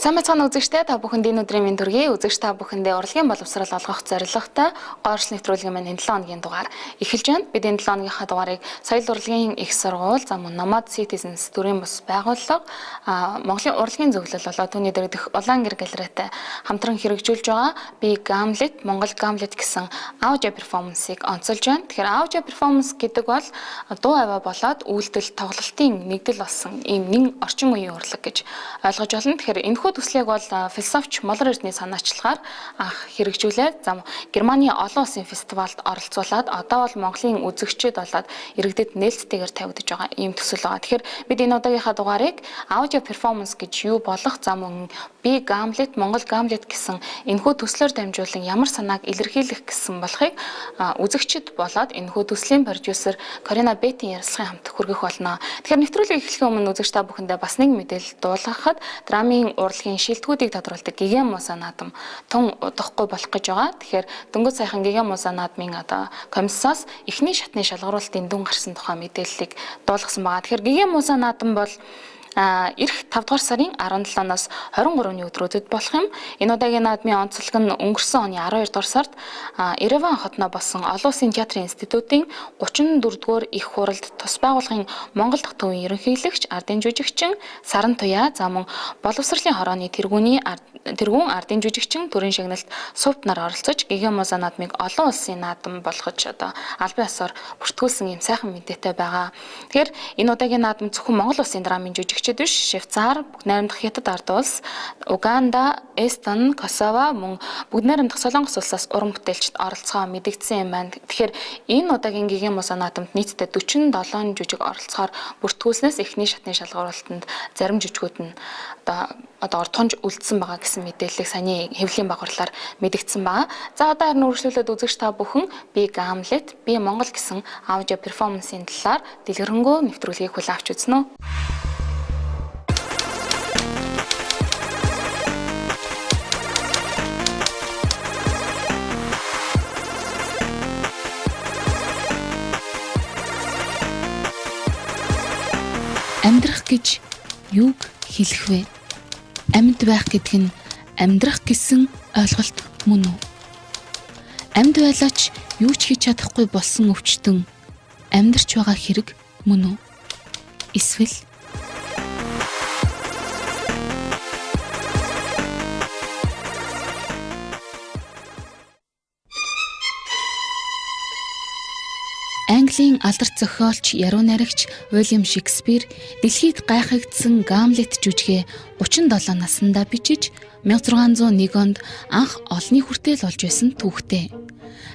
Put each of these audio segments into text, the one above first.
Сайн мэцхан үзэгчтэй та бүхэнд энэ өдрийн мэнд төргий. Үзэгч та бүхэндээ урлагийн боловсрал олгох зорилготой Орос нэвтрүүлгийн маань 7 хоногийн дугаар эхэлж байна. Бид энэ 7 хоногийнхаа дугаарыг соёл урлагийн их сургууль, Nomad Citizens төрийн бас байгууллага, Монголын урлагийн зөвлөл болоод түүний дэргэдэх Улаан гэр галерейтай хамтран хэрэгжүүлж байгаа би Gamblet, Монгол Gamblet гэсэн аудио перформансыг онцолж байна. Тэгэхээр аудио перформанс гэдэг бол дуу аваа болоод үйлдэл тоглолтын нэгдэл болсон ийм нэг орчин үеийн урлаг гэж ойлгож байна. Тэгэхээр энэхүү төслийг бол философч Молор Эрдэнэ санаачлагаар хэрэгжүүлээд Германы олон улсын фестивалд оролцуулаад одоо бол Монголын үзэгчид болоод иргэдэд нээлттэйгээр тавигдж байгаа ийм төсөл байгаа. Тэгэхээр бид энэ удаагийнхаа дугаарыг аудио перформанс гэж юу болох мөн би Gamblet, Монгол Gamblet гэсэн энэхүү төслөөр дамжуулан ямар санааг илэрхийлэх гэсэн болохыг үзэгчид болоод энэхүү төслийн продюсер Карина Бетийн ярилцлагын хамт хүргэх болно. Тэгэхээр нэвтрүүлгийг эхлэхийн өмнө үзэгч та бүхэндээ бас нэг мэдээлэл дуулгахад драмын урлагийн шилдэгүүдийг тодруулдаг Гигэн Муса наадам тун удахгүй болох гэж байгаа. Тэгэхээр дөнгөж сайхан Гигэн Муса наадмын комиссаас эхний шатны шалгаруулалтын дүн гарсан тухай мэдээллийг дуулгасан байгаа. Тэгэхээр Гигэн Муса наадам бол эх 5 дугаар сарын 17-наас 23-ны өдрүүдэд болох юм. Энэ удаагийн наадмын онцлог нь өнгөрсөн оны 12 дугаар сард Ереван хотноо болсон Олон улсын театрын институтын 34-р их хуралд тус байгууллагын Монгол дахь төвийн ерөнхийлөгч, ардын жүжигчин Саран Туяа, мөн боловсролын хорооны тэргүүн ардын жүжигчин төрийн шагналт сувд нар оролцож Гигэн Муса наадмыг олон улсын наадам болгож албан ёсоор бүртгүүлсэн юм сайхан мэдээтэй байгаа. Тэгэхээр энэ удаагийн наадам зөвхөн Монгол улсын драмын жүжигчид биш, Швейцар, Бүгд найрамдах Хятад ард улс, Уганда, Эстон, Косово мөн Бүгд найрамдах Солонгос улсаас уран бүтээлчд оролцохоо мэдэгдсэн юм байна. Тэгэхээр энэ удаагийн Гигэн Муса наадамд нийтдээ 47 жүжиг оролцохоор бүртгүүлснээс эхний шатны шалгаруулалтанд зарим жүжигүүд нь одоо ордхонж үлдсэн байгаа гэсэн мэдээллийг саяны хэвлэлийн багварлаар мэдэгдсэн байгаа. За одоо харин үргэлжлүүлээд үзэгч та бүхэн би Gamblet, би Монгол гэсэн аудио перформансын талаар дэлгэрэнгүй нэвтрүүлгийг хүлээн авч үзнэ үү? Амьдрах гэж юуг хэлэх вэ? Амьд байх гэдэг нь амьдрах гэсэн ойлголт мөн үү? Амьд байлаач юу ч хийж чадахгүй болсон өвчтөн амьдарч байгаа хэрэг мөн үү? Эсвэл Английн алдарт зохиолч, яруу найрагч Уильям Шекспир дэлхийд гайхагдсан Гамлет жүжигээ 37 наснда бичиж 1601 онд анх олонний хүртэл олж байсан түүхтэй.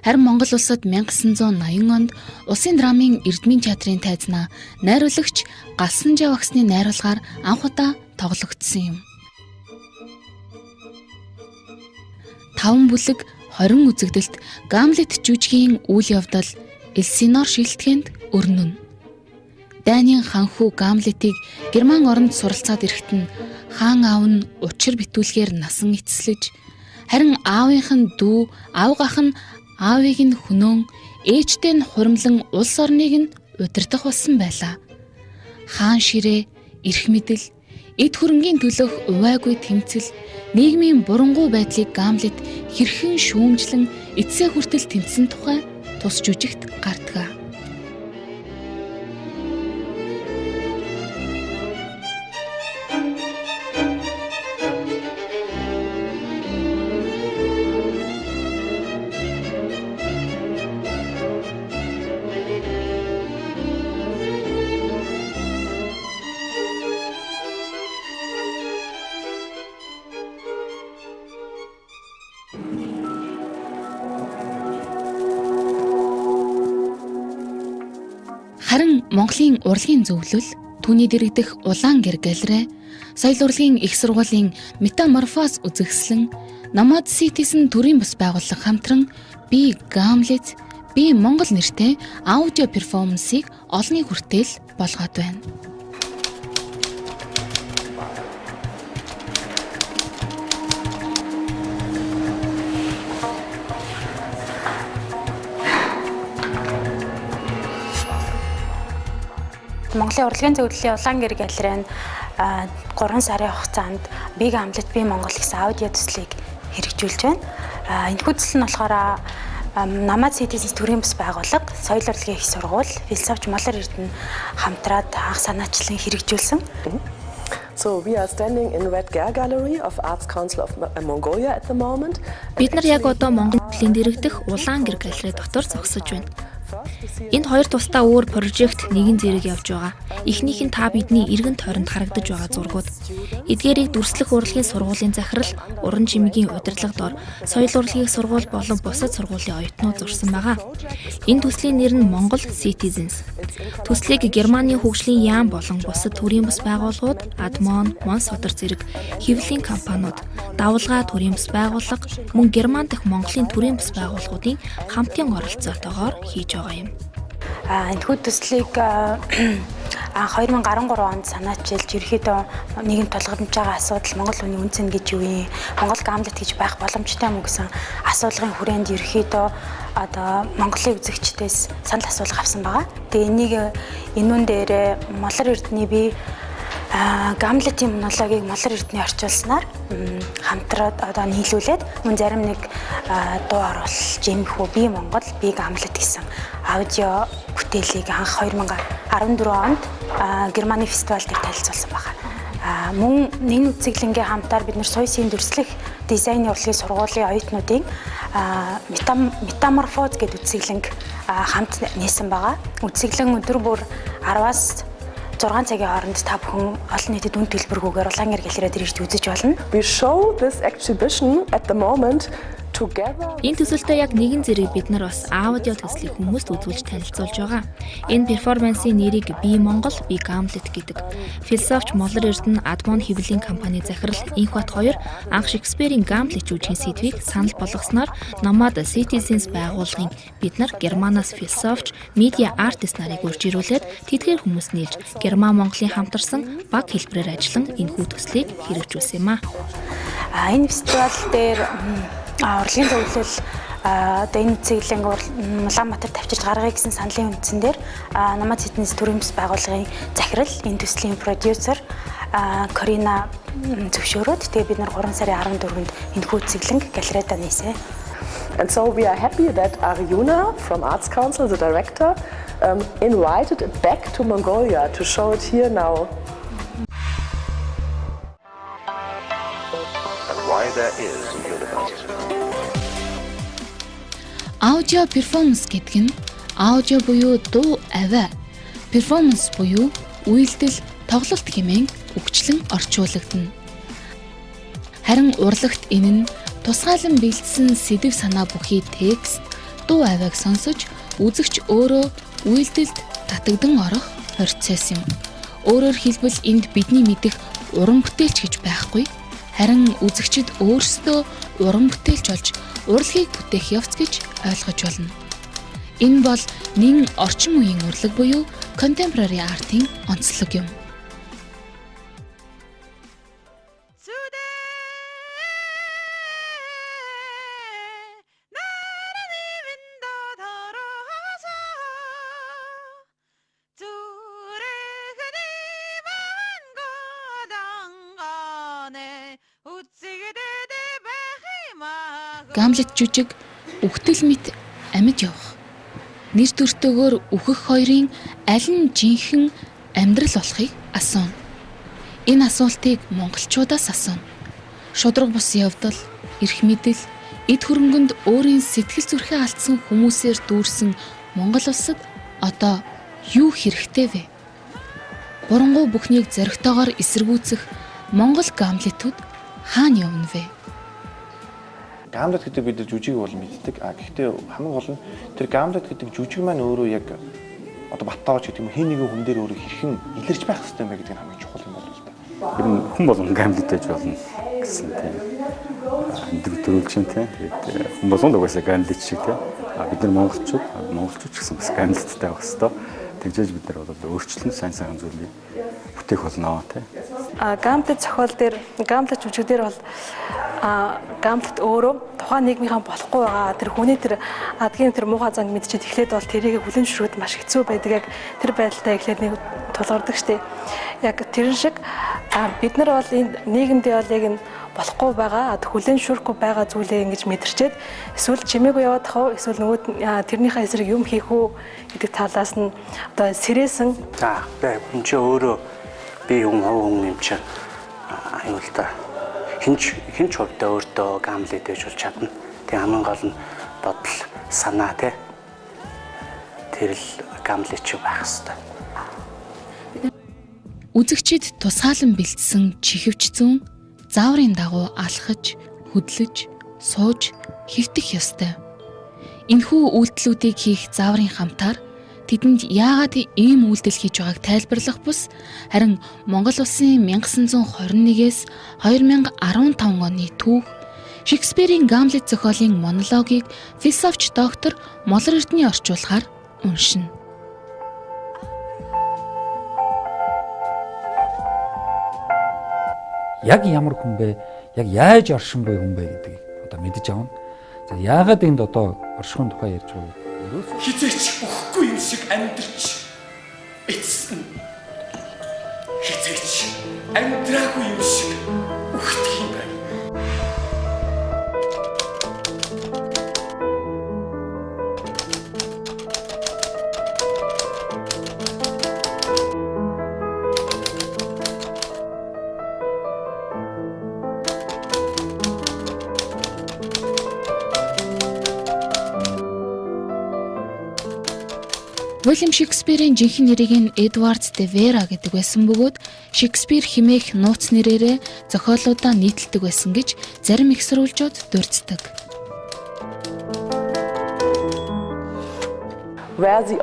Харин Монгол улсад 1980 онд Улсын драмын Эрдмийн театрын тайзнаа найруулагч Галсан Жавагсны найруулгаар анх удаа тоглогдсон юм. 5 бүлэг 20 үзэгдэлт Гамлет жүжигийн үйл явдал Элсинор шилтгэнд өрнөн. Дайнын ханхүү Гамлетийг Герман оронд суралцаад ирэхэд нь хаан аав нь учир битүүлгээр насан эцэслэж, харин аавынх нь дүү, аавгах нь аавыг нь хөнөөн, ээжтэй нь хуримлан улс орныг нь удирдах болсон байлаа. Хаан ширээ, эрх мэдэл, эд хөрөнгийн төлөөх увайгүй тэмцэл, нийгмийн бурангуй байдлыг Гамлет хэрхэн шүүмжлэн эцсээ хүртэл тэмцсэн тухай тус жүжигт гардаг. Харин Монголын урлагийн зөвлөл, түүний дэргэдэх Улаан гэр галерей, соёл урлагийн их сургуулийн Метаморфоз үзэгслэн, Nomad Citizens төрийн бас байгууллага хамтран би Gamblet, би Монгол нэртэй аудио перформансыг олонний хүртэл болгоод байна. Монголын урлагийн зөвлөлийн Улаан гэр галерей нь 3 сарын хугацаанд Big Hamlet би Монгол гэсэн аудио төслийг хэрэгжүүлж байна. Энэхүү төсөл нь болохоор Намад Citizens төрийн бас байгууллага, соёл урлагийн их сургууль, философч Молор Эрдэнэ хамтраад анх санаачлан хэрэгжүүлсэн. So we are standing in Red Gare Gallery of Arts Council of Mongolia at the moment. Бид нар яг одоо Монголын дэрэгдэх Улаан гэр галерей дотор зогсож байна. Энд хоёр тусдаа өөр прожект нэгэн зэрэг явж байгаа. Эхнийх нь та бидний эргэн тойронд харагдаж байгаа зургууд. Эдгээрийг дүрслэх урлагийн сургуулийн захирал, уран чимээгийн удирдлага дор соёл урлагийн сургууль болон бусад сургуулийн оюутнууд зурсан байгаа. Энэ төслийн нэр нь Монгол Citizens. Төслийг Германы хөгжлийн яам болон бусад төрийн бас байгууллагууд, Адмон, Монсодор зэрэг хэвлэлийн компаниуд, давалгаа төрийн бас байгууллага, мөн Герман дахь Монголын төрийн бас байгууллагуудын хамтын оролцоотойгоор хийж байгаа юм. Энэхүү төслийг 2013 онд санаачилж ерөөхдөө нийгэм тулгамж байгаа асуудал Монгол хүний үн цэн гэж юу юм? Монгол Гамлет гэж байх боломжтой юм гэсэн асуулгын хүрээнд ерөөхдөө одоо Монголын үзэгчдээс санал асуулга авсан байгаа. Тэгээ энийг энүүн дээр Молор Эрдэнэ би Гамлетийн монологийг Молор Эрдэнэ орчуулснаар хамтраад одоо нийлүүлээд мөн зарим нэг дуу оруулж юмхүү би Монгол би Гамлет гэсэн аудио бүтээлийг анх 2014 онд Германы фестивал дээр танилцуулсан байна. Мөн энэ үзэсгэлэнгийн хамтаар бид нар Суйсийн дүрслэх дизайны урлагийн сургуулийн оюутнуудын метаморфоз гэдэг үзэсгэлэнг хамт нээсэн байгаа. Үзэсгэлэн өдөр бүр 10-аас 6 цагийн хооронд та бүхэн олон нийтэд үн төлбөргүйгээр Улаан гэр галерей дээр ирж үзэж болно. We show this exhibition at the moment together. Энэ төсөлтөд яг нэгэн зэрэг бид нар бас аудио төслийг хүмүүст үзүүлж танилцуулж байгаа. Энэ перформансийн нэрийг Би Монгол, Би Гамлет гэдэг. Философч Молор Эрдэнэ Адмон хэвлэлийн компани захирал Инхбат 2 анх Шекспирийн Гамлет жүжигийн сэдвийг санал болгосноор Намад Citizens байгууллагын бид нар Германаас философч, медиа артист нарыг урьж ирүүлээд тэдгээр хүмүүс нийлж Герман Монголын хамтарсан баг хэлбэрээр ажиллан энэхүү төслийг хэрэгжүүлсэн юм а. Энэ фестивал дээр урлагийн зөвлөл одоо энэ цэглэн Улаанбаатар тавьчирч гаргая гэсэн саналын үндсэн дээр Намад Citizens төрийн бас байгууллагын захирал, энэ төслийн продюсер Карина зөвшөөрөөд тэгээ бид нар 3 сарын 14-нд энэхүү цэглэн галерейда нээсэн. And so we are happy that Arjuna from Arts Council, the director, invited it back to Mongolia to show it here now. And why there is a universe. Аудио перформанс гэдэг нь аудио буюу дуу авиа, перформанс буюу үйлдэл, тоглолт хэмээн үгчлэн орчуулагдана. Харин урлагт энэ нь тусгаалan бэлдсэн сэдв санаа бүхий текст, дуу авиаг сонсож үзэгч өөрөө үйлдэлд татагдан орох процесс юм. Өөрөөр хэлбэл энд бидний мэдих уран бүтээлч гэж байхгүй, харин үзэгчид өөрсдөө уран бүтээлч болж урлагийг бүтээх явц гэж ойлгож болно. Энэ бол нэн орчин үеийн урлаг буюу contemporary art-ийн онцлог юм. Гамлет жүжиг үхтэл мэт амьд явах. Нэр төртөөгөр үхэх хоёрын аль нь жинхэнэ амьдрал болохыг асууна. Энэ асуултыг монголчуудаас асууна. Шудраг бус явдал, эрх мэдэл, эд хөрөнгөнд өөрийн сэтгэл зүрхээ алдсан хүмүүсээр дүүрсэн Монгол улсад одоо юу хэрэгтэй вэ? Бурангуй бүхнийг зоригтойгоор эсэргүүцэх Монгол Гамлетууд хаана явна вэ? Гамлет гэдэг бид жүжиг бол мэддэг. Гэхдээ хамгийн гол нь тэр Гамлет гэдэг жүжиг маань өөрөө яг одоо Баттаач гэдэг юм хин нэгэн хүн дээр өөрөө хэрхэн илэрч байх хэрэгтэй юм бэ гэдэг нь хамгийн чухал юм байна л да. Ер нь хүн болгон Гамлет байж болно гэсэн тийм төрүүлж юм тийм. Тэгээд хүн болгон угаасаа Гамлет шиг тийм. Бид нар монголчууд ч гэсэн бас Гамлеттай байх хэрэгтэй. Тэгжээж бид нар бол өөрчлөн сайн зүйлийг бүтээх болно тийм. Гамлет зохиол дээр Гамлет жүжиг дээр бол Гамлет өөрөө тухайн нийгмийнхэн болохгүй байгаа тэр хүний тэр адгийн тэр муухай занг мэдчихэд эхлээд бол тэрийг хүлэн зөвшөөрөхөд маш хэцүү байдаг. Яг тэр байдалтай эхлээд нэг тулгардаг штеп. Яг тэрэн шиг бид нар бол энэ нийгэмдээ бол яг энэ болохгүй байгаа хүлэн зөвшөөрөхгүй байгаа зүйлээ ингэж мэдэрчээд эсвэл чимээгүй яваад хав эсвэл нөгөө тэрнийхээ эсрэг юм хийх үү гэдэг талаас нь одоо сэрээсэн. За хүн чи өөрөө би хүн юм чи аюул та хинч хувьдаа өөртөө Гамлет ээж болж чадна. Тэг хамгийн гол нь бодол санаа тий. Тэр л Гамлет ч байх хэвээр. Үзэгчид тусгаалan бэлдсэн чихвч зүүн зааврын дагуу алхаж, хөдлөж, сууж, хэвтэх ёстой. Энэхүү үйлдэлүүдийг хийх зааврын хамтаар тэдэнд яагаад ийм үйлдэл хийж байгааг тайлбарлах бус харин Монгол улсын 1921-ээс 2015 оны түүх Шекспирийн Гамлет зохиолын монологийг философч доктор Молор Эрдэнэ орчуулахаар уншина. Яг ямар хүн бэ? Яг яаж оршин буй хүн бэ гэдгийг одоо мэдэж авна. За яагаад энд одоо оршихуйн тухай ярьж байгаа вэ? Хизээч өгөхгүй юм шиг амьдрч эцсэн. Хизээч амьдраагүй юм шиг өгөх юм байна. Уильям Шекспирийн жинхэнэ нэрийг нь Эдвард де Вера гэдэг байсан бөгөөд Шекспир хэмээх нууц нэрээрээ зохиолуудаа нийтэлдэг байсан гэж зарим их сурвалжууд дурддаг. Харин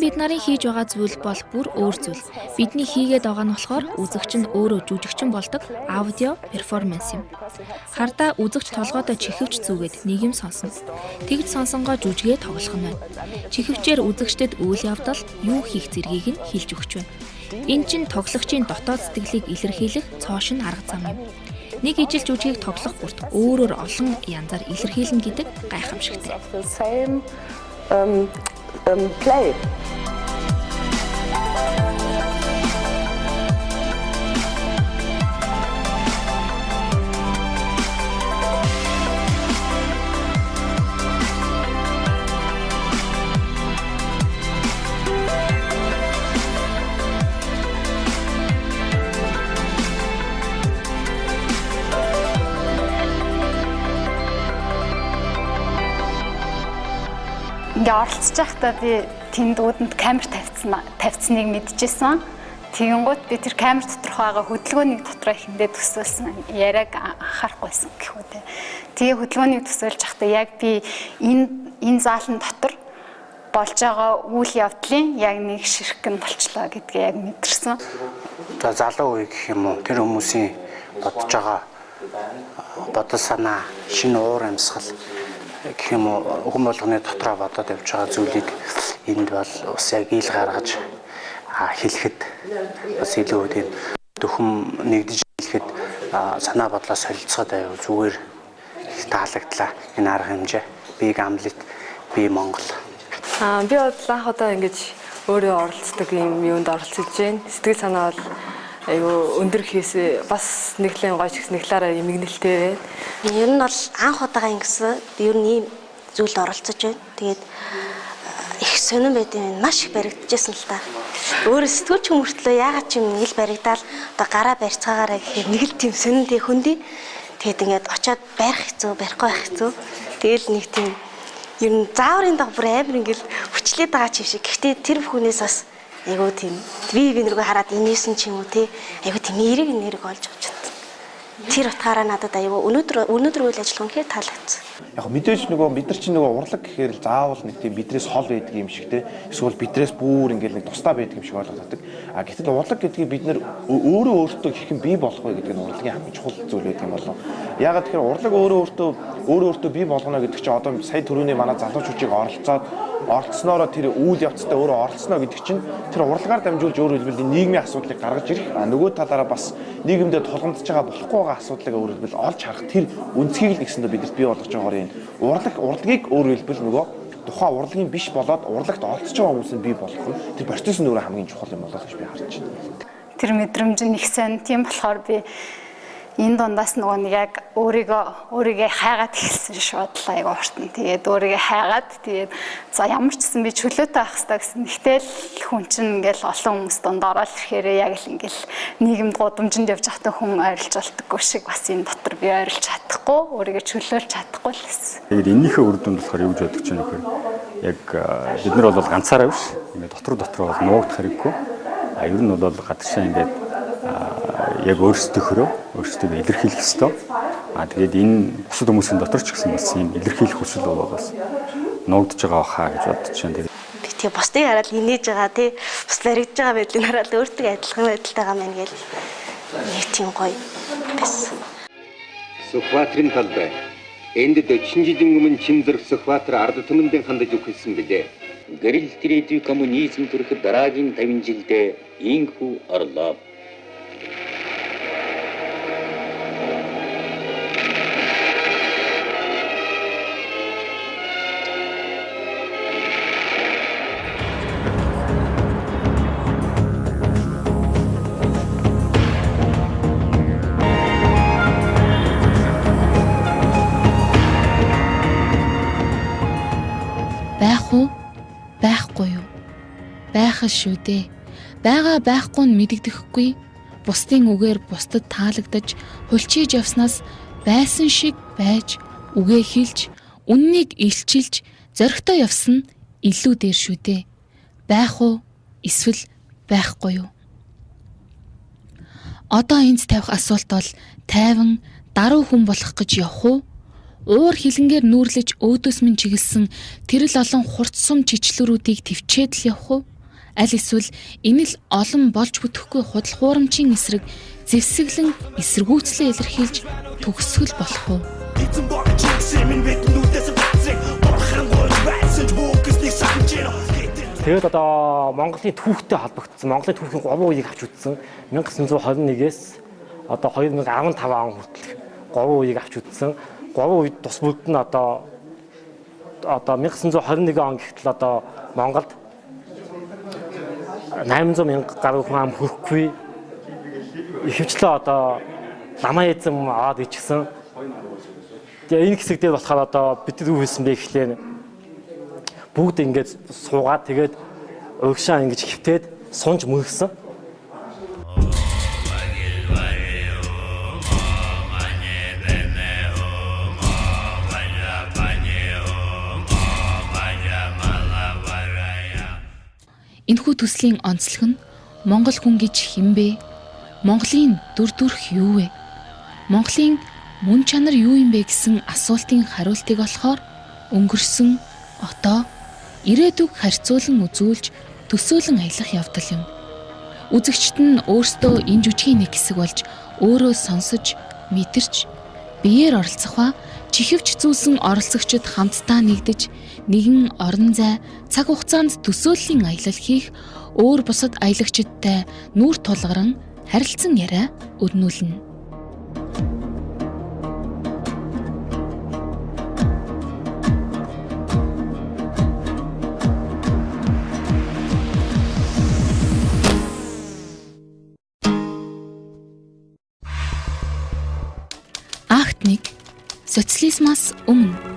бид нарын хийж байгаа зүйл бол бүр өөр зүйл. Бидний хийгээд байгаа нь болохоор үзэгч нь өөрөө жүжигчин болдог аудио перформанс юм. Хардаа үзэгч толгойдоо чихвч зүгээд нэг юм сонсно. Тэгж сонсонгоо жүжигээ тоглох нь байна. Чихвчээр үзэгчдэд үйл явдал юу хийх зэргийг нь хэлж өгч байна. Энэ чинь тоглогчийн дотоод сэтгэлийг илэрхийлэх цоошин арга зам юм. Нэг ижил жүжигийг тоглох бүрт өөрөөр олон янзаар илэрхийлнэ гэдэг гайхамшигтай. Play. Ингээ оролцож байхдаа би тэнд үүдэнд камер тавьцсныг мэдчихсэн. Тэгэнгუთ би тэр камер доторх байгаа хөдөлгөөнийг дотроо ихэндээ төсөөлсөн. Яриаг анхаарахгүйсэн гэх үү. Тэгээ хөдөлгөөнийг төсөөлж байхдаа яг би энэ заалан дотор болж байгаа үйл явдлын яг нэг ширхэг нь болчлоо гэдгээ яг мэдэрсэн. За залуу үе гэх юм уу тэр хүмүүсийн бодож байгаа бодол санаа, шинэ уур амьсгал гэх юм уу хүн болгоны дотроо бодоод явж байгаа зүйлийг энд бол бас яг ил гаргаж хэлэхэд бас илүү тийм дөхөм нэгдэж хэлэхэд санаа бодлоо солилцоод аяа зүгээр таалагдлаа энэ арга хэмжээ. Би Гамлет, би Монгол. Би бодлоо одоо ингэж өөрөө оролцдог юм юунд оролцож байна. Сэтгэл санаа бол айгүй өндөр хийсээ бас нэглэн гоё ч гэсэн нэглаараа эмгэнэлтэй байна. Ер нь бол анх удаага ингэсэн ер нь ийм зүйлд оролцож байна. Тэгээд их сонирн байд юм маш их баригдажсэн л та. Өөрөө сэтгүүлч хүмүүртлөө яагаад ч юм ил баригдаал одоо гараа барьцаагаараа гэхээр нэг л тийм сонирн тий хөндөй. Тэгээд ингээд очиод барих хэцүү, барихгүй байх хэцүү. Тэгэл нэг тийм ер нь зааврын даг бүр амар ингээд хүчлээд байгаа ч юм шиг. Гэхдээ тэр бүхнээс бас айгуу тийм би нэргүй хараад инээсэн ч юм уу тий айгуу тийм эерэг нэрэг олж авч чадсан. Тэр утгаараа надад айгуу өнөөдөр үйл ажиллагаа үнэхээр таалагдсан. Яг мэдээж нөгөө бид нар чинь нөгөө урлаг гэхээр л заавал нэг тийм бидрээс хол байдаг юм шиг те эсвэл бидрээс бүр ингээл нэг тусдаа байдаг юм шиг ойлгодог. А гэтэл урлаг гэдгийг бид нар өөрөө өөртөө хэрхэн бий болох вэ гэдэг нь урлагийн хамгийн чухал зүйл байдаг юм болов. Ягаад тэгэхээр урлаг өөрөө өөртөө бий болгоно гэдэг чинь одоо сая түрүүний манай залуучуудыг оролцоод оролцсноороо тэр үйл явцтай өөрөө оролцсноо гэдэг чинь тэр урлагаар дамжуулж өөрөөр хэлбэл нийгмийн асуудлыг гаргаж ирэх. Нөгөө талаараа бас нийгэмдээ тулгамдж байгаа болохгүй байгаа асуудлыг өөрөөр хэлбэл олж харах тэр үнцгийг л гэсэндээ бидэрт бий болгож байгаа энэ урлагийг өөрөөр хэлбэл нөгөө тухайн урлагийн биш болоод урлагт оролцож байгаа хүмүүсийн бий болгох нь тэр процесс нь өөрөө хамгийн чухал юм болоо гэж би харж байна. Тэр мэдрэмж нь их сайн. Тийм болохоор би энэ дундаас нөгөө нэг яг өөрийгөө хайгаад эхэлсэн шууд л аяга уртан. Тэгээд өөрийгөө хайгаад тэгээд за ямар ч гэсэн би чөлөөтэй байх хэрэгтэй гэсэн. Нэгтэл хүн чинь ингээл олон хүмүүс донд ороод ирэхээр яг л ингээл нийгэмд гудамжинд явж байхдаа хүн ойрлж болтгоо шиг бас энэ дотор би ойрлж чадахгүй, өөрийгөө чөлөөлж чадахгүй л гэсэн. Тэгээд энэнийхээ үр дүнд болохоор юу гэж бодож байна вэ? Яг бид нар бол ганцаараа биш. Ингээд дотроо бол нуугдах хэрэггүй. Ер нь бол гадагшаа ингээд яг өөрсдөө илэрхийлэх ёстой. Тэгээд энэ бусад хүмүүсийн дотор ч гэсэн бас ийм илэрхийлэх хүсэл бол бас нуугдж байгаа хаа гэж бодож байна. Би тэгээ бусдыг хараад инээж байгаа тий бас баригдж байгаа байдлыг хараад өөртөө адилхан байдалтайгаа мэн гэл нэг тийм гоё байсан. Сүхбаатарын талбай. Энд 40 жилийн өмнө Чинзэр Сүхбаатар ард түмэндээ хандаж өгсөн билээ. Гэрэл тэрэтүү коммунизм төрөх дараагийн 50 жилдээ инхүү орлоо. Байхгүй юу? Байх шүү дээ. Байгаа байхгүй нь мэдэгдэхгүй. Бусдын үгээр бусдад таалагдаж, хулчиж явснаас байсан шиг байж, үгээ хэлж, үннийг илчилж, зоригтой явсан нь илүү дээр шүү дээ. Байх уу? Эсвэл байхгүй юу? Одоо энд тавих асуулт бол тайван даруй хүн болох гэж явах уу? Уур хилэнгээр нүүрлэж өөдөөс минь чиглэсэн тэрл олон хурц сум чичлэрүүдийг төвчээд л явах уу? Аль эсвэл энэ л олон болж бүтэхгүй худал хуурамчийн эсрэг зэвсэглэн эсэргүүцлээ илэрхийлж төгсгөл болох уу? Тэгээд одоо Монголын түүхтэй холбогдсон, Монголын түүхийн 3 үеийг авч үзсэн. 1921-ээс одоо 2015 он хүртэл 3 үеийг авч үзсэн. 3 үед тус бүгд нь одоо 1921 он гэхтэл одоо Монголд 800,000 гаруй хүн ам хүрэхгүй ихэвчлэн одоо ламаизм аваад ичсэн. Тэгээ энэ хэсэг дээр болохоор одоо бид нар юу хийсэн бэ гэхлээр бүгд ингэж суугаад тэгээд угшаа ингэж хөвтөөд сунж мөргсөн. Энэхүү төслийн онцлог нь Монгол хүн гэж хинбэ? Монголын дүр төрх юу вэ? Монголын мөн чанар юу юм бэ гэсэн асуултын хариултыг олохоор өнгөрсөн одоо ирээдүг харьцуулан үзүүлж төсөөлөн аялах явдал юм. Үзэгчд нь өөрсдөө энэ жүжигийн нэг хэсэг болж өөрөө сонсож, мэдэрч, биеэр оролцох ба чихвч зүүсэн оролцогчид хамтдаа нэгдэж нэгэн орон зай цаг хугацаанд төсөөллийн аялал хийх өөр бусад аялагчдтай нүүр тулгаран харилцан яриа өрнүүлнэ. Акт 1. Социализмаас өмнө.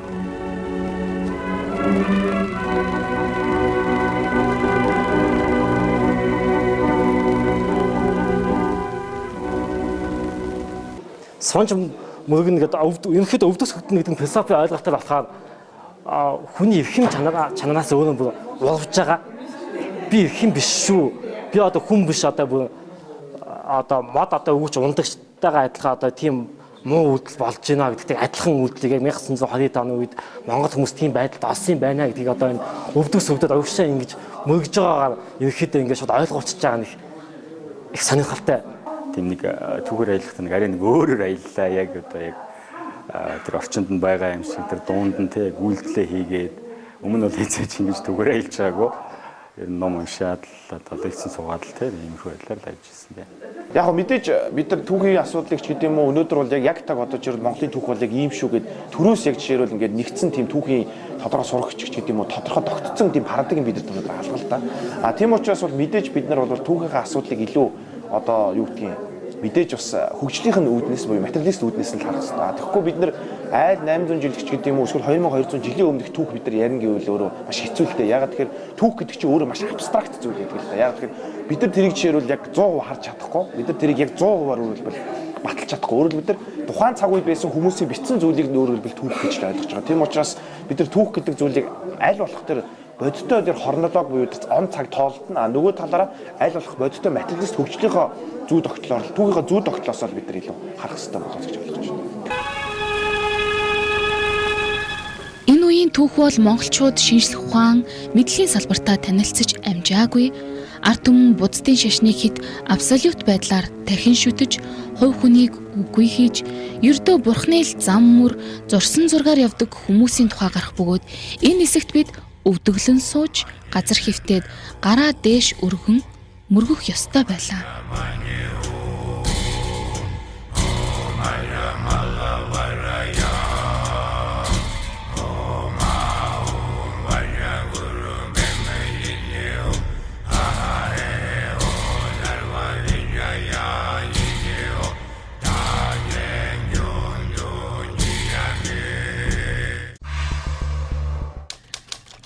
Сонж мөргөн гэдэг ерөнхийдөө өвдөс хөтнө гэдэг философи ойлголттой болохоор хүний эрхэм чанараас өөрөө бүр улвж байгаа. Би эрхэм биш шүү. Би одоо хүн биш одоо мод одоо өгч ундагчтайгаа адилхан одоо тийм муу үйлдэл болж байна гэдэгтэй адилхан үйлдэлийг 1920-ад оны үед Монгол хүмүүс тийм байдалд олсон байна гэдгийг одоо энэ өвдөс хөвдөд өгшөө ингэж мөргөж байгаагаар ерөнхийдөө ингэж шууд ойлгуулчихж байгаа нэг их сонирхолтой. Тийм нэг түүгээр аялах нэг арай нэг өөрөөр аяллаа яг одоо яг тэр орчинд нь байгаа юм шиг тэр дуунд нь тэг үйлдэлээ хийгээд Өмнө бол хязгаарч ингэж түгээрээ хэлж байгаагүй. Ер нь ном уншаад л одоо лекцэн суугаад л тийм иймэрхүү байдлаар л ажилласан байна. Яг мэдээж бид нар түүхийн асуудлыг ч гэдэг юм уу өнөөдөр бол яг таг бодож ирвэл Монголын түүх бол яг ийм шүү гэд төрөөс яг жишээлбэл ингээд нэгдсэн тийм түүхийн тодорхой сурагч гэдэг юм уу тодорхой тогтцсон тийм парадигм бид нар өнөөдөр алга л да. Тийм учраас бол мэдээж бид нар бол түүхийнхээ асуудлыг илүү одоо юу гэдгийг мэдээж бас хөгжлийнх нь үүднээс буюу материалист үүднээс нь харах хэрэгтэй. Тэгэхгүй бид нар айл 800 жил ч гэдэг юм уу эсвэл 2200 жилийн өмнөх түүх бид нар ярина гэвэл өөрөө маш хэцүүлтэй. Ягаад тэгэхээр түүх гэдэг чинь өөрөө маш абстракт зүйл гэдэг л да. Ягаад тэгэхээр бид нар тэрийг жишээлбэл яг 100% харж чадахгүй. Бид нар тэрийг яг 100%-аар өөрөлдвөл баталж чадахгүй. Өөрөлд бид нар тухайн цаг үед байсан хүмүүсийн бичсэн зүйлийг өөрөлдвөл түүх гэж л ойлгож байгаа. Тийм учраас бид нар түүх гэдэг зүйлийг аль болох тэр бодиттой тэр хорнолог буюу он цаг тоолтно. Нөгөө талаараа аль болох бодиттой материалист хөгжлийнхөө зүй тогтлоор түүхийнхээ зүй тогтлоос л бид нар илүү харах хэрэгтэй болов гэж ойлгож байна. Энэ үеийн түүх бол монголчууд шинжлэх ухаан, мэдлэгийн салбартаа танилцж амжаагүй, ард түмэн буддын шашныг хэд абсолют байдлаар дахин шүтэж, хувь хүнийг үгүй хийж, ердөө бурхны л зам мөр зурсан зургаар явдаг хүмүүсийн тухай гарах бөгөөд энэ хэсэгт бид өвдөглөн сууж, газар хөвтөд гараа дээш өргөн мөргөх ёстой байлаа.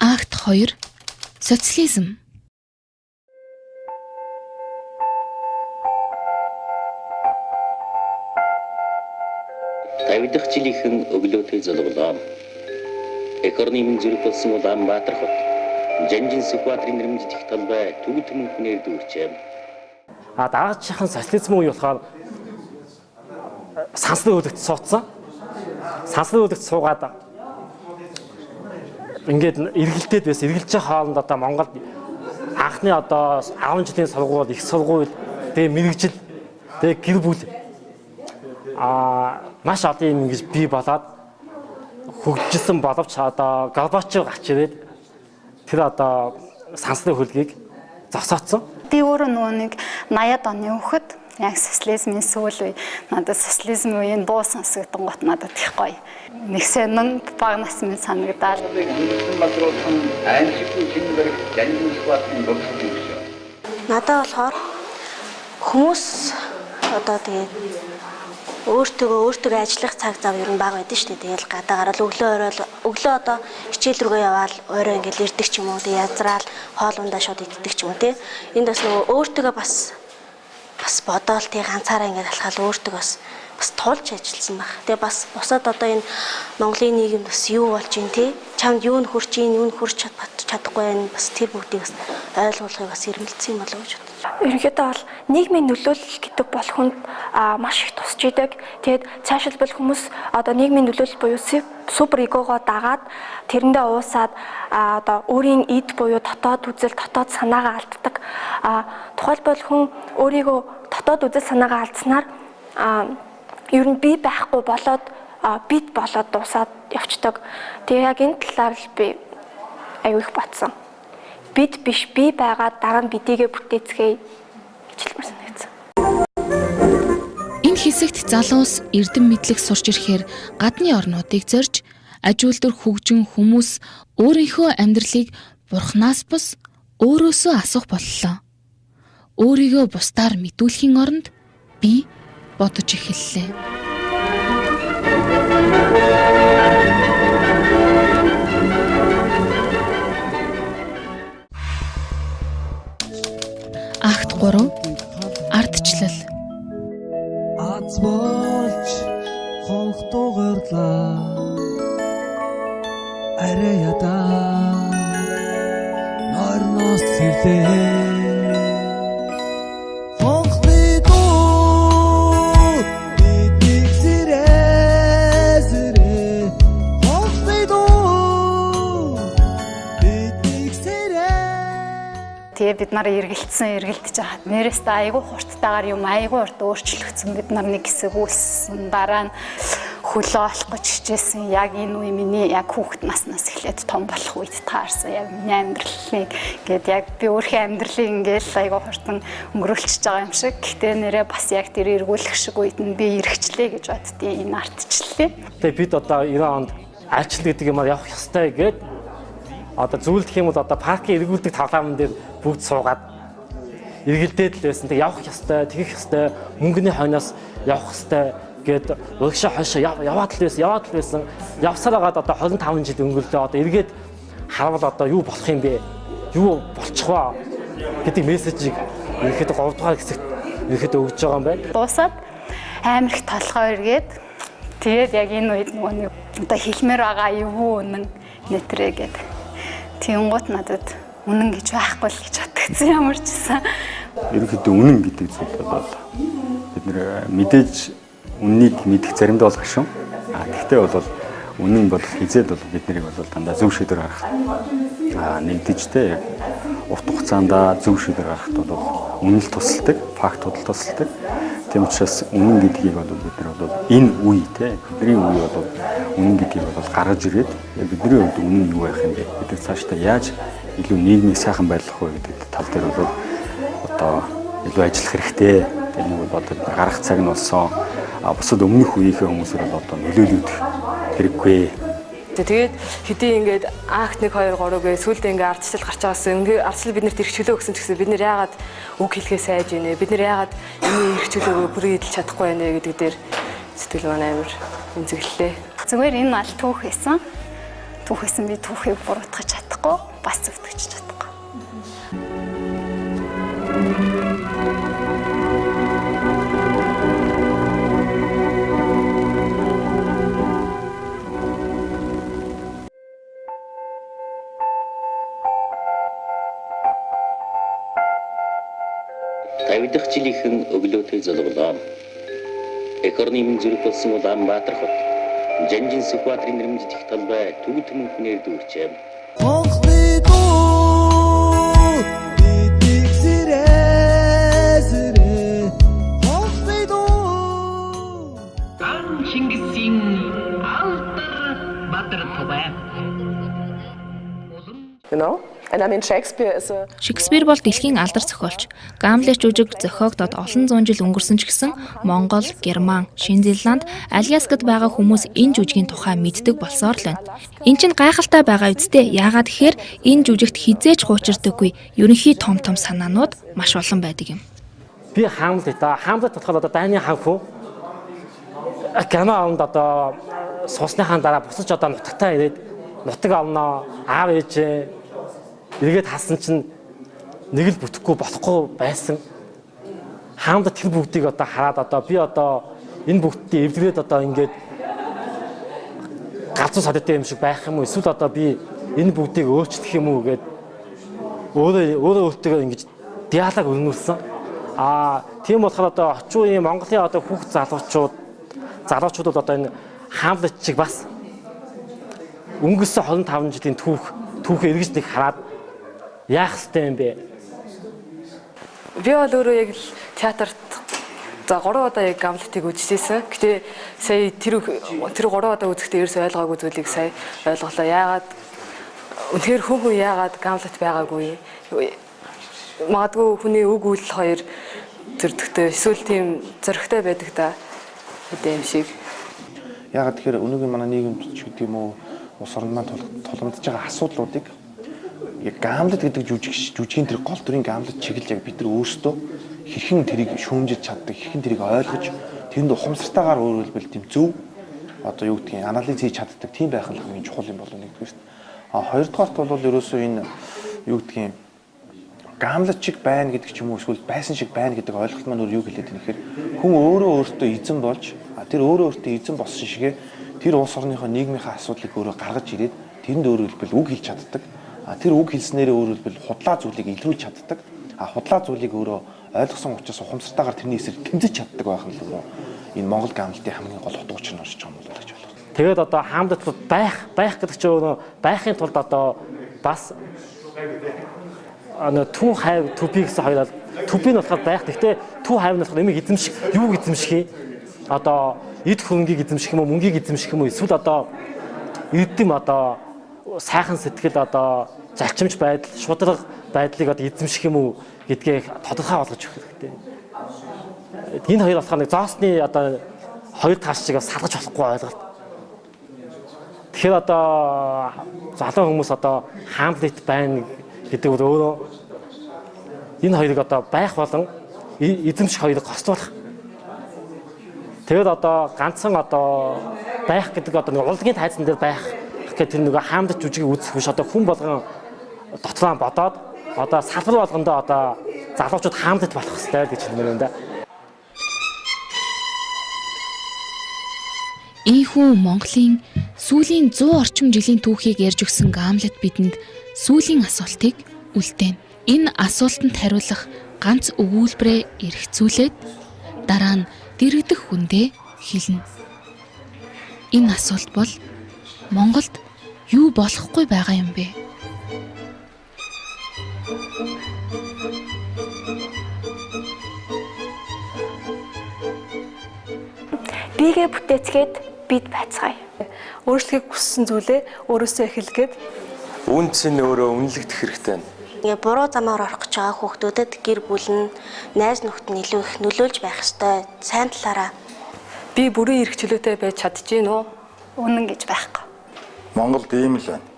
Акт 2. Социализм. Тавидах жилийнхэн өглөөтэй золголоо. Эх орны минь зүрх болсон Улаанбаатар хот. Жанжин Сүхбаатарын нэрмжих талбай төгөд хүмүүнээр дүүрчээ. Дараачихын социализм үе болохоор санслын хөлөгт суудсан. Санслын хөлөгт суугаад ингээд эргэлдээд байсан. Эргэлж байгаа хоолнд одоо Монголд анхны одоо 10 жилийн сургууль, их сургууль, тэгээ мэрэгжил, тэгээ гэр бүл маш олон юм ингэж бий болоод хөгжсөн боловч одоо Горбачев гарч ирээд тэр одоо санслын хөлгийг зогсооцсон. Би өөрөө нөгөө нэг 80-ад оны хүүхэд яг социализмын сүүл үе надад социализм үеийн дуу сонсогдсон гот надад их гоё. Нэг сонин баг нас минь санагдаад. Надад болохоор хүмүүс одоо тэгээд өөртөө ажиллах цаг зав ер нь бага байдаг шүү дээ. Тэгэл гадаагаар л өглөө одоо хичээл рүүгээ яваал орой ингээл ирдэг ч юм уу. Тэгээд язраал хоол ундаа шууд иддэг ч юм уу тий. Энд бас нөгөө өөртөө бас бодоол тий ганцаараа ингээд алхаал өөртөө бас туулж ажилласан баг. Тэгээ бас бусад одоо энэ Монголын нийгэмд бас юу болж ийн тий. Чамд юу н хурч ийн, юу н хурч чадахгүй байх бас тэр бүгдийг бас ойлгуулахыг бас эрмэлзсэн юм болов уу гэж бодлоо. Ерөнхийдөө бол нийгмийн нөлөөлөл гэдэг бол хүнд маш их тусч идэг. Тэгээд цаашилбал хүмүүс одоо нийгмийн нөлөөлөл буюу супер эгогоо дагаад тэрэндээ уусаад одоо өөрийн эд буюу дотоод үзэл, дотоод санаагаа алддаг. Тухайлбал хүн өөрийгөө дотоод үзэл санаагаа алдснаар ер нь би байхгүй болоод бид болоод дуусаад явцдаг. Тэгээ яг энэ талаар л би аюу их батсан. Бид биш би байгаа дараа нь бидийгэ бүтээцгээе гэж хэлмээр санагдсан. Энэ хэсэгт залуус эрдэм мэдлэг сурч ирэхээр гадны орнуудыг зорж аж үйлдвэр хөгжин хүмүүс өөрийнхөө амьдралыг бурхнаас бус өөрөөсөө асуух боллоо. Өөрийгөө бусдаар мэдүүлэхийн оронд би бодож эхэллээ. Акт 3. Ардчлал. Аз болж хонх дугарлаа. Арай ядаа. Норноос ирлээ. Тэгээ бид нар эргэлдэж хаад нэрээсээ айгүй хурдтайгаар юм айгүй урт өөрчлөгдсөн бид нар нэг хэсэг үлссэн дараа нь хөлөө олох гэж хичээсэн. Яг энэ үе миний яг хүүхэд наснаас эхлээд том болох үед таарсан. Яг миний амьдралыг гээд яг би өөрхийн амьдралыг ингээл айгаа хурдан өнгөрүүлчихэж байгаа юм шиг. Гэхдээ нэрээ бас яг тэр эргүүлэх шиг үед нь би эргэжлээ гэж боддیں۔ Энэ ардчлалээ. Тэгээ бид одоо 90 онд айлчлал гэдэг юмар явах ёстой гээд одоо зөвлөдөх юм бол одоо паркын эргүүлдэг тоглоомн дээр бүгд суугаад эргэлдээд л байсан. Тэг явах ёстой, тэгэх ёстой, мөнгөний хойноос явах ёстой гээд урагшаа хойшоо яваад л байсан. Явсаар байгаад одоо 25 жил өнгөрлөө. Одоо эргээд харвал одоо юу болох юм бэ? Юу болчих вэ гэдэг мессежийг ерөөхдөө 3 дугаар хэсэгт ерөөхдөө өгж байгаа юм байна. Дуусаад амар их толгой эргээд тэгээд яг энэ үед нөгөө нэг одоо хэлмээр байгаа юу үнэн нэтрээ гээд тэнгуут надад үнэн гэж байхгүй л гэж бодгдсон ямар ч гэсэн. Ерөнхийдөө үнэн гэдэг зүйл бол бид нэр мэдээж үннийг мэдэх заримдаа бол гашуун. Гэхдээ бол үнэн бол хизээд бол бид нарыг бол дандаа зөв шийдвэр гаргах нэгдэжтэй яг урт хугацаанд зөв шийдвэр гаргахад бол үнэн л тусалдаг, фактууд л тусалдаг. Тийм учраас үнэн гэдгийг бол бид нар бол энэ үе бидний үе бол үнэн гэдгийг бол гаргаж ирээд бидний хувьд үнэн юу байх юм бэ? Бид цаашдаа яаж илүү нийгмийг сайхан байлгах вэ гэдэг тал дээр бол одоо илүү ажиллах хэрэгтэй. Энэ бол одоо гарах цаг нь болсон. Бусад өмнөх үеийнхээ хүмүүсээр бол одоо нөлөөлөгдөх хэрэггүй. Тэгээд хэдий ингээд акт 1 2 3 гээ сүлдээ ингээд ардчлал гарч байгаас ингээд ардчлал бид нарт эрхчлөө өгсөн ч гэсэн бид нар яагаад үг хэлхээ сайж ийнэ? Бид нар яагаад энэ эрхчлөөг бүрий эдэлж чадахгүй байна гэдэг дээр сэтгэл маань амар эмзэглэлээ. Зүгээр энэ бол түүх байсан. Түүх байсан би түүхийг буруутгах чадахгүй, бас зөвтгөж чадахгүй. Тавидах жилийнхэн өглөөтэй золголоо. Эх орны минь зүрх болсон Улаанбаатар хот. Жанжин Сүхбаатарын нэрмжих талбай төгөд хүмүүнээр дүүрчээ. Чингисийн алтар Баатар тавай. You know? And I mean Shakespeare is a Шекспир бол дэлхийн алдар зохиолч. Гамлет жүжиг зохиогдоод олон зуун жил өнгөрсөн ч гэсэн Монгол, Герман, Шинэ Зеланд, Аляскад байгаа хүмүүс энэ жүжигийн тухай мэддэг болсоор л байна. Эн чинь гайхалтай байгаа үсттэй. Яагаад гэхээр энэ жүжигт хизээж хуучирдаггүй ерөнхий том санаанууд маш олон байдаг юм. Би Хамлет болохоор одоо дайны ханху Герман онд одоо суусныхаа дараа бусаж одоо нутагтаа ирээд нутаг олноо аав ээжээ эргээд хасан чинь нэг л бүтэхгүй болохгүй байсан. Хаамд тэр бүгдийг одоо хараад одоо би одоо энэ бүгдийг эвдэрээд одоо ингээд галзуу садтай юм шиг байх юм уу? Эсвэл одоо би энэ бүгдийг өөрчлөх юм уу гэд өөртөө ингэж диалог өрнүүлсэн. Тийм болохоор одоо очуу юм Монголын одоо хүүхд залуучууд бол одоо энэ Хамлет чиг бас өнгөрсөн 25 жилийн түүх эргэж нэг хараад яах ёстой юм бэ? Би бол өөрөө яг л театрт за 3 удаа яг Гамлетыг үзчихсэн. Гэтэ сая тэр 3 удаа үзэхдээ ерөөсөй ойлгоогүй зүйлийг сая ойлголоо. Яагаад үнэхээр хүн яагаад Гамлет байгаагүй? Магадгүй хүний үг үйлдэл хоёр зөрдөгтэй эсвэл тийм зөрөгтэй байдаг та гэдэг юм шиг. Яагаад тэгэхээр өнөөгийн манай нийгэмд ч гэдэг юм уу улс орн маань тулгамдж байгаа асуудлуудыг яг Гамлет гэдэг жүжигийн тэр гол дүрийн Гамлет чиглэл яг бид нар өөрсдөө хэрхэн тэрийг шүүмжиж чаддаг, хэрхэн тэрийг ойлгож тэрэнд ухамсартайгаар өөрөлдвөл тийм зөв одоо юу гэдгийг анализ хийж чаддаг тийм байх нь хамгийн чухал юм болов нэгдүгээрт. Хоёрдугаарт бол ерөөсөө энэ юу гэдгийг Гамлет чиг байна гэдэг ч юм уу эсвэл байсан шиг байна гэдэг ойлголт маань өөр юу хэлээд байна гэхээр хүн өөрөө өөртөө эзэн болж тэр өөрөө өөртөө эзэн болсон шигээ тэр улс орныхоо нийгмийнхаа асуудлыг өөрөө гаргаж ирээд тэрэнд өөрөлдвөл үг хэлж чаддаг. Тэр үг хэлснээрээ өөрөлдвөл худлаа зүйлийг илрүүлж чаддаг. Худлаа зүйлийг өөрөө ойлгосон учраас ухамсартайгаар тэрний эсрэг тэмцэж чаддаг байх нь л энэ Монгол Гамлетийн хамгийн гол утга учир нь орж байгаа юм болоо гэж бодлоо. Тэгээд одоо Хамлет байх гэдэг чинь өөрөө байхын тулд одоо бас түн хайв төбий гэсэн хоёроо төбий нь болохоор байх. Гэхдээ түн хайв нь болохоор эмийг эзэмших, юу эзэмших одоо эд хөрөнгийг эзэмших юм уу, мөнгийг эзэмших юм уу, эсвэл одоо эрдэм одоо сайхан сэтгэл одоо зарчимч байдал, шударга байдлыг одоо эзэмших юм уу гэдгийг тодорхой болгож өгөх хэрэгтэй. Энэ хоёр болохоор нэг зоосны одоо хоёр таашчийг салгаж болохгүй ойлголт. Тэгэхээр одоо залуу хүмүүс одоо Хамлет байна гэдэг нь өөрөө энэ хоёрыг одоо байх болон эзэмших хоёрыг хослуулах. Тэгээд одоо ганцхан одоо байх гэдэг одоо нэг урлагийн тайзан дээр байх гэдэг тэр нөгөө Хамлет жүжигийг үзэх биш одоо хүн болгон дотроо бодоод одоо салбар болгондоо одоо залуучууд Хамлет болох хэрэгтэй гэж хэлмээр байна да. Ийхүү Монголын сүүлийн 100 орчим жилийн түүхийг ярьж өгсөн Гамлет бидэнд сүүлийн асуултыг үлдээн. Энэ асуултанд хариулах ганц өгүүлбэрээ эргцүүлээд дараа нь дэрэгдэх хүндээ хэлнэ. Энэ асуулт бол Монголд юу болохгүй байгаа юм бэ? Бигээ бүтээцгээд бид байцгаая. Өөрчлөхийг хүссэн зүйлээ өөрөөсөө эхэлгээд үнц нь өөрөө үнэлэгдэх хэрэгтэй. Ингээ буруу замаар орох гэж байгаа хүүхдүүдэд гэр бүл нь найз нөхд нь илүү их нөлөөлж байх ёстой. Сайн талаараа би бүрийн эрх чөлөөтэй байж чадчихэв нөө? Үнэн гэж байхгүй. Монголд ийм л байна.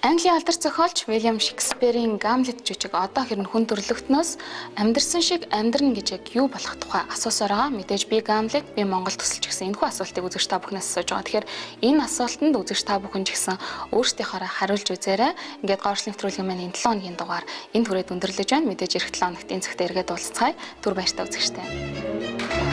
Английн алдар зохиолч Вильям Шекспирийн Гамлет жүжиг одоо хэрнэ хүн төрлөختнөөс амьдрсан шиг амьдрна гэж яг юу болох тухай асуусаар байгаа. Мэдээж би Гамлет, би Монгол төсөлч гэсэн энэхүү асуултыг үзэгч та бүхнээс асууж байгаа. Тэгэхээр энэ асуултанд үзэгч та бүхэн ч гэсэн өөрсдийнхоороо хариулж үзээрэй. Ингээд Гоорш нэвтрүүлгийн маань энэ 7 өдрийн дугаар энэ түрээд өндөрлөж байна. Мэдээж эх 7 өнөختийн цагт эргээд уулзцгаая. Түр баяртай үзэгчтэй.